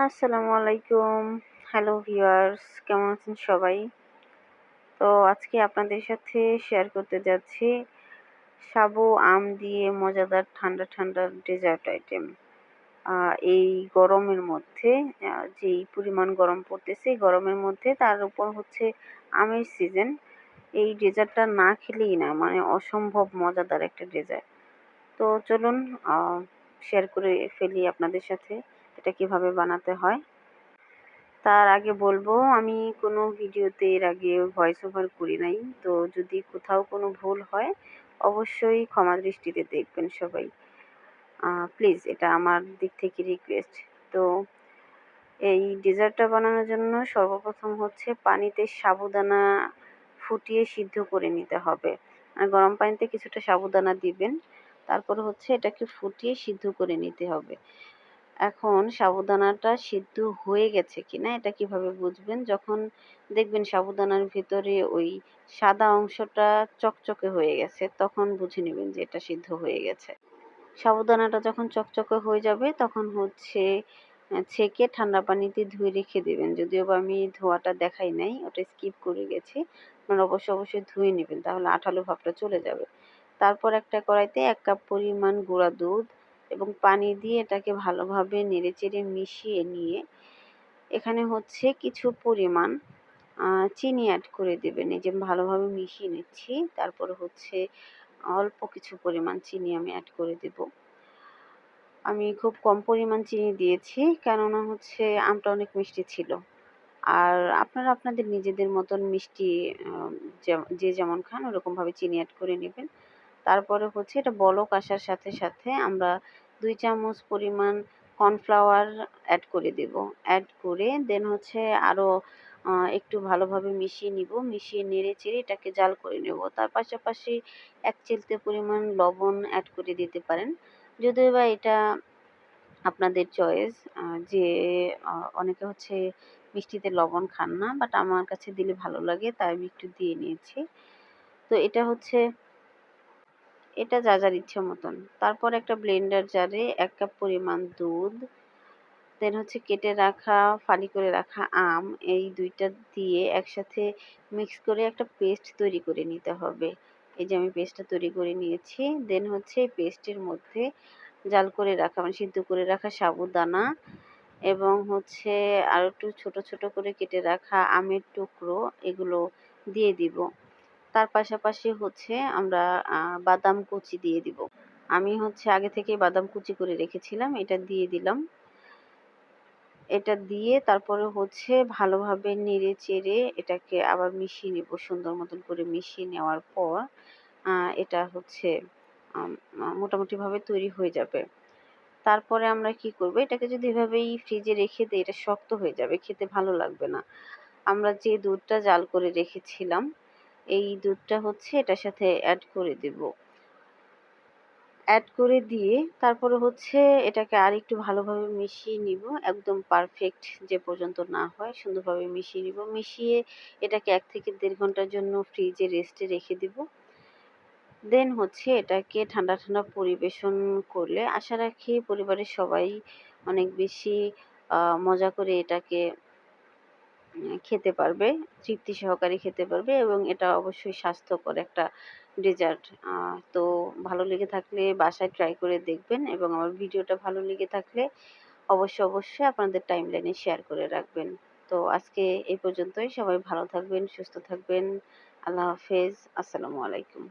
আসসালামু আলাইকুম। Hello viewers, কেমন আছেন সবাই? তো আজকে আপনাদের সাথে শেয়ার করতে যাচ্ছি সাবু আম দিয়ে মজাদার ঠান্ডা ঠান্ডা ডেজার্ট আইটেম। এই গরমের মধ্যে যেই পরিমাণ গরম পড়তেছে, এই গরমের মধ্যে তার উপর হচ্ছে আমের সিজন। এই ডেজার্টটা না খেলেই না, মানে অসম্ভব মজাদার একটা ডেজার্ট। তো চলুন শেয়ার করে ফেলি আপনাদের সাথে এটা কিভাবে বানাতে হয়। তার আগে বলবো, আমি কোনো ভিডিওতে এর আগে ভয়েস ওভার করি নাই। তো যদি কোথাও কোনো ভুল হয় অবশ্যই ক্ষমা দৃষ্টিতে দেখবেন সবাই। প্লিজ, এটা আমার দিক থেকে রিকোয়েস্ট। তো এই ডেজার্টটা বানানোর জন্য সর্বপ্রথম হচ্ছে পানিতে সাবুদানা ফুটিয়ে সিদ্ধ করে নিতে হবে। আর গরম পানিতে কিছুটা সাবুদানা দিবেন, তারপরে হচ্ছে এটাকে ফুটিয়ে সিদ্ধ করে নিতে হবে। এখন সাবুদানাটা সিদ্ধ হয়ে গেছে কিনা এটা কিভাবে বুঝবেন? যখন দেখবেন সাবুদানার ভিতরে ওই সাদা অংশটা চকচকে হয়ে গেছে, তখন বুঝে নেবেন যে এটা সিদ্ধ হয়ে গেছে। সাবুদানাটা যখন চকচকে হয়ে যাবে তখন হচ্ছে ছেঁকে ঠান্ডা পানিতে ধুয়ে রেখে দেবেন। যদিও বা আমি ধোয়াটা দেখাই নাই, ওটা স্কিপ করে গেছি। আপনারা অবশ্যই ধুয়ে নেবেন, তাহলে আঠালো ভাবটা চলে যাবে। তারপর একটা কড়াইতে ১ কাপ পরিমাণ গুঁড়া দুধ এবং পানি দিয়ে এটাকে ভালোভাবে নেড়েচেড়ে মিশিয়ে নিয়ে এখানে হচ্ছে কিছু পরিমাণ চিনি অ্যাড করে দেবেন। এই যে ভালোভাবে মিশিয়ে নিচ্ছি, তারপরে হচ্ছে অল্প কিছু পরিমাণ চিনি আমি অ্যাড করে দেব। আমি খুব কম পরিমাণ চিনি দিয়েছি, কেননা হচ্ছে আমটা অনেক মিষ্টি ছিল। আর আপনারা আপনাদের নিজেদের মতন মিষ্টি যে যেমন খান ওরকমভাবে চিনি অ্যাড করে নেবেন। তারপরে হচ্ছে এটা বলক আসার সাথে সাথে আমরা ২ চামচ পরিমাণ কর্নফ্লাওয়ার অ্যাড করে দেব। অ্যাড করে দেন হচ্ছে আরও একটু ভালোভাবে মিশিয়ে নিব। মিশিয়ে নেড়ে-চেড়ে এটাকে জাল করে নেব। তার পাশাপাশি ১ চিলতে পরিমাণ লবণ অ্যাড করে দিতে পারেন। যদিও বা এটা আপনাদের চয়েস। যে অনেকে হচ্ছে মিষ্টিতে লবণ খান না, বাট আমার কাছে দিলে ভালো লাগে, তাই আমি একটু দিয়ে নিয়েছি। তো এটা যার ইচ্ছা মতন। তারপর একটা ব্লেন্ডার জারে ১ কাপ পরিমাণ দুধ, দেন হচ্ছে কেটে রাখা ফালি করে রাখা আম, এই ২ টা দিয়ে একসাথে মিক্স করে একটা পেস্ট তৈরি করে নিতে হবে। এই যে আমি পেস্টটা তৈরি করে নিয়েছি। দেন হচ্ছে এই পেস্টের মধ্যে জাল করে রাখা মানে সিদ্ধ করে রাখা সাবুদানা এবং হচ্ছে আরও একটু ছোট ছোট করে কেটে রাখা আমের টুকরো, এগুলো দিয়ে দিব। তার পাশাপাশি হচ্ছে আমরা বাদাম কুচি দিয়ে দিব। আমি হচ্ছে আগে থেকেই বাদাম কুচি করে রেখেছিলাম, এটা দিয়ে দিলাম। এটা দিয়ে তারপরে হচ্ছে ভালোভাবে নেড়ে চেড়ে এটাকে আবার মিশিয়ে নেব। সুন্দর মতন করে মিশিয়ে নেওয়ার পর এটা হচ্ছে মোটামুটিভাবে তৈরি হয়ে যাবে। তারপরে আমরা কি করব, এটাকে যদি এভাবেই ফ্রিজে রেখে দেই এটা শক্ত হয়ে যাবে, খেতে ভালো লাগবে না। আমরা যে দুধটা জাল করে রেখেছিলাম এই দুধটা হচ্ছে এটার সাথে অ্যাড করে দেব। অ্যাড করে দিয়ে তারপরে হচ্ছে এটাকে আরেকটু ভালোভাবে মিশিয়ে নিব। একদম পারফেক্ট যে পর্যন্ত না হয় সুন্দরভাবে মিশিয়ে নিব। মিশিয়ে এটাকে ১ থেকে ১.৫ ঘন্টার জন্য ফ্রিজে রেস্টে রেখে দিব। দেন হচ্ছে এটাকে ঠান্ডা ঠান্ডা পরিবেশন করলে আশা রাখি পরিবারের সবাই অনেক বেশি মজা করে এটাকে খেতে পারবে, তৃপ্তি সহকারে খেতে পারবে এবং এটা অবশ্যই স্বাস্থ্যকর একটা ডেজার্ট। তো ভালো লেগে থাকলে বাসায় ট্রাই করে দেখবেন এবং আমার ভিডিওটা ভালো লেগে থাকলে অবশ্যই আপনাদের টাইমলাইনে শেয়ার করে রাখবেন। তো আজকে এই পর্যন্তই। সবাই ভালো থাকবেন, সুস্থ থাকবেন। আল্লাহ হাফেজ। আসসালামু আলাইকুম।